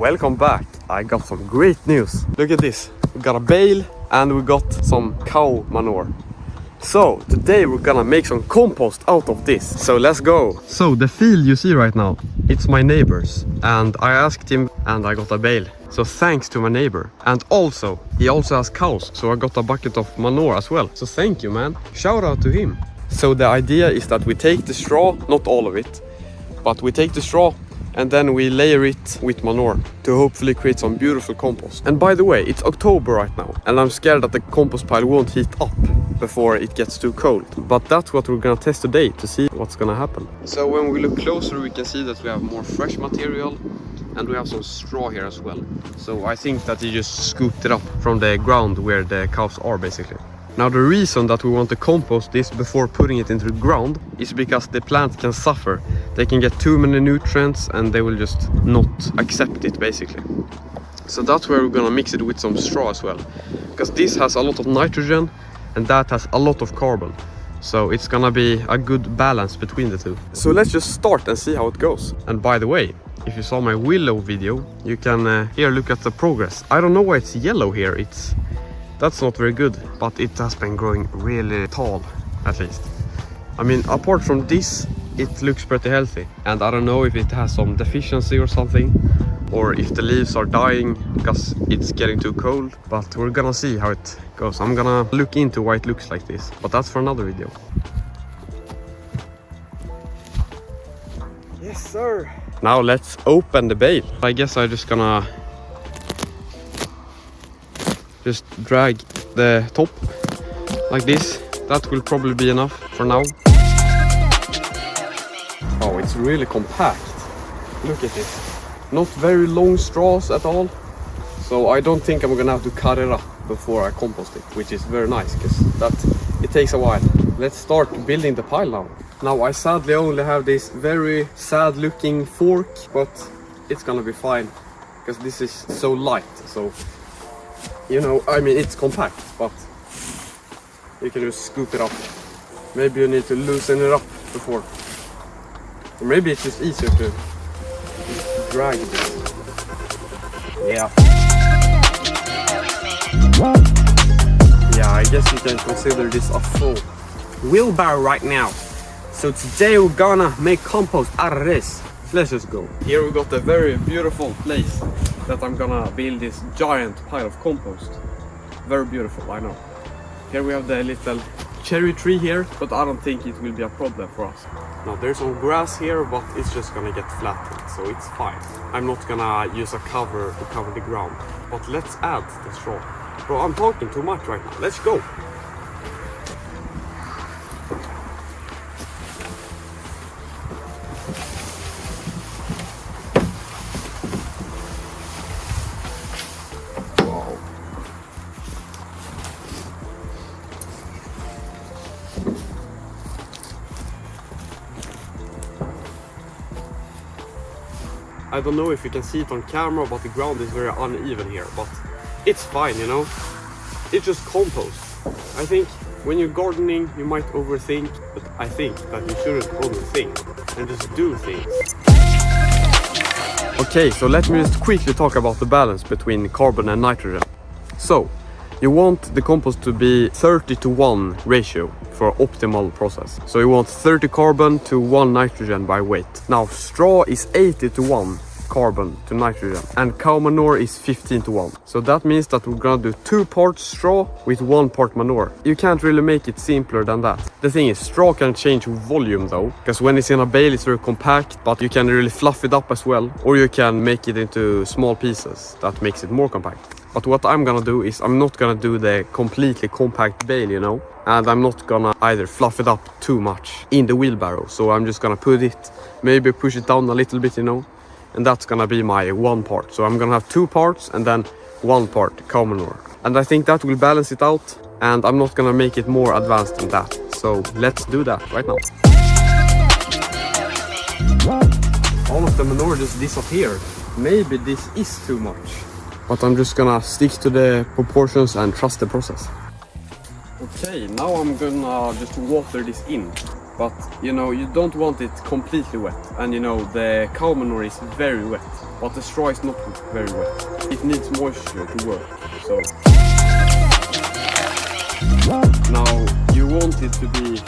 welcome back. I got some great news. Look at this. We got a bale and we got some cow manure. So today we're gonna make some compost out of this. So let's go. So the field you see right now, it's my neighbor's. And I asked him and I got a bale. So thanks to my neighbor. And also, he also has cows. So I got a bucket of manure as well. So thank you, man. Shout out to him. So the idea is that we take the straw, not all of it, but we take the straw and then we layer it with manure to hopefully create some beautiful compost. And by the way, it's October right now and I'm scared that the compost pile won't heat up before it gets too cold. But that's what we're gonna test today to see what's gonna happen. So when we look closer we can see that we have more fresh material and we have some straw here as well. So I think that you just scooped it up from the ground where the cows are basically. Now the reason that we want to compost this before putting it into the ground is because the plant can suffer. They can get too many nutrients and they will just not accept it basically. So that's where we're gonna mix it with some straw as well. Because this has a lot of nitrogen and that has a lot of carbon. So it's gonna be a good balance between the two. So let's just start and see how it goes. And by the way, if you saw my willow video, you can here look at the progress. I don't know why it's yellow here. That's not very good, but it has been growing really tall, at least. I mean, apart from this, it looks pretty healthy. And I don't know if it has some deficiency or something, or if the leaves are dying because it's getting too cold. But we're gonna see how it goes. I'm gonna look into why it looks like this, but that's for another video. Yes, sir. Now let's open the bale. I guess I'm just gonna drag the top like this. That will probably be enough for now. Oh, it's really compact. Look at it. Not very long straws at all. So I don't think I'm gonna have to cut it up before I compost it, which is very nice because it takes a while. Let's start building the pile now. Now I sadly only have this very sad looking fork, but it's gonna be fine because this is so light. So you know, I mean, it's compact, but you can just scoop it up. Maybe you need to loosen it up before. Or maybe it's just easier to just drag this. Yeah. Yeah, I guess you can consider this a full wheelbarrow right now. So today we're gonna make compost out of this. Let's just go. Here we got a very beautiful place that I'm gonna build this giant pile of compost. Very beautiful, I know. Here we have the little cherry tree here, but I don't think it will be a problem for us. Now there's some grass here, but it's just gonna get flattened, so it's fine. I'm not gonna use a cover to cover the ground. But let's add the straw. Bro, I'm talking too much right now. Let's go. I don't know if you can see it on camera, but the ground is very uneven here, but it's fine, you know. It's just compost. I think when you're gardening, you might overthink, but I think that you shouldn't overthink and just do things. Okay, so let me just quickly talk about the balance between carbon and nitrogen. So, you want the compost to be 30:1 ratio for optimal process. So you want 30 carbon to 1 nitrogen by weight. Now straw is 80:1 carbon to nitrogen and cow manure is 15:1. So that means that we're gonna do 2 parts straw with 1 part manure. You can't really make it simpler than that. The thing is, straw can change volume though, because when it's in a bale it's very compact, but you can really fluff it up as well, or you can make it into small pieces. That makes it more compact. But what I'm gonna do is I'm not gonna do the completely compact bale, you know, and I'm not gonna either fluff it up too much in the wheelbarrow. So I'm just gonna put it, maybe push it down a little bit, you know, and that's gonna be my 1 part. So I'm gonna have 2 parts and then 1 part cow manure. And I think that will balance it out, and I'm not gonna make it more advanced than that. So let's do that right now. All of the manure just disappeared. Maybe this is too much. But I'm just gonna stick to the proportions and trust the process. Okay, now I'm gonna just water this in. But you know, you don't want it completely wet, and you know, the cow manure is very wet. but the straw is not very wet. It needs moisture to work. So now you want it to be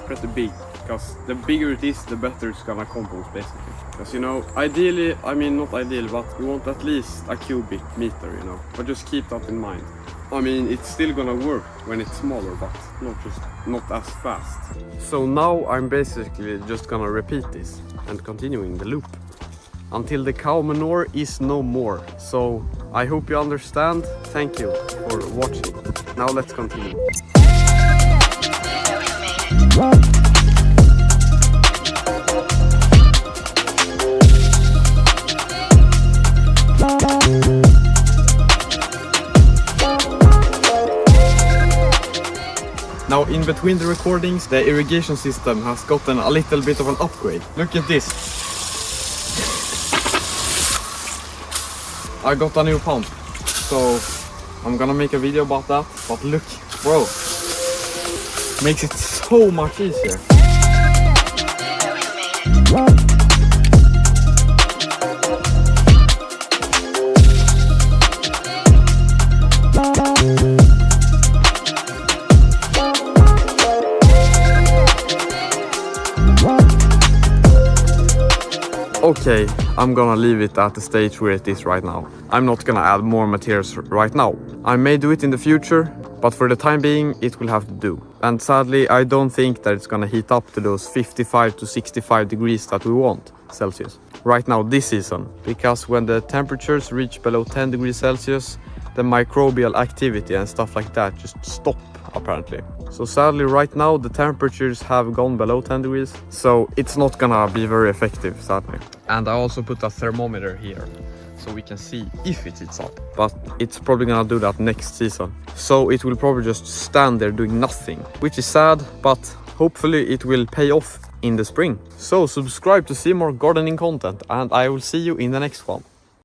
pretty big, because the bigger it is, the better it's gonna compost basically. Because you know, ideally, I mean not ideally, but we want at least a cubic meter, you know. But just keep that in mind. I mean, it's still gonna work when it's smaller, but not as fast. So now I'm basically just gonna repeat this and continuing the loop until the cow manure is no more. So I hope you understand. Thank you for watching. Now let's continue. Now in between the recordings, the irrigation system has gotten a little bit of an upgrade. Look at this. I got a new pump, so I'm gonna make a video about that. But look, bro, makes it so much easier. Okay, I'm gonna leave it at the stage where it is right now. I'm not gonna add more materials right now. I may do it in the future, but for the time being it will have to do. And sadly, I don't think that it's gonna heat up to those 55 to 65 degrees that we want Celsius right now this season, because when the temperatures reach below 10 degrees Celsius, the microbial activity and stuff like that just stop apparently. So sadly right now the temperatures have gone below 10 degrees, so it's not gonna be very effective sadly. And I also put a thermometer here so we can see if it heats up, but it's probably gonna do that next season. So it will probably just stand there doing nothing, which is sad, but hopefully it will pay off in the spring. So subscribe to see more gardening content, and I will see you in the next one.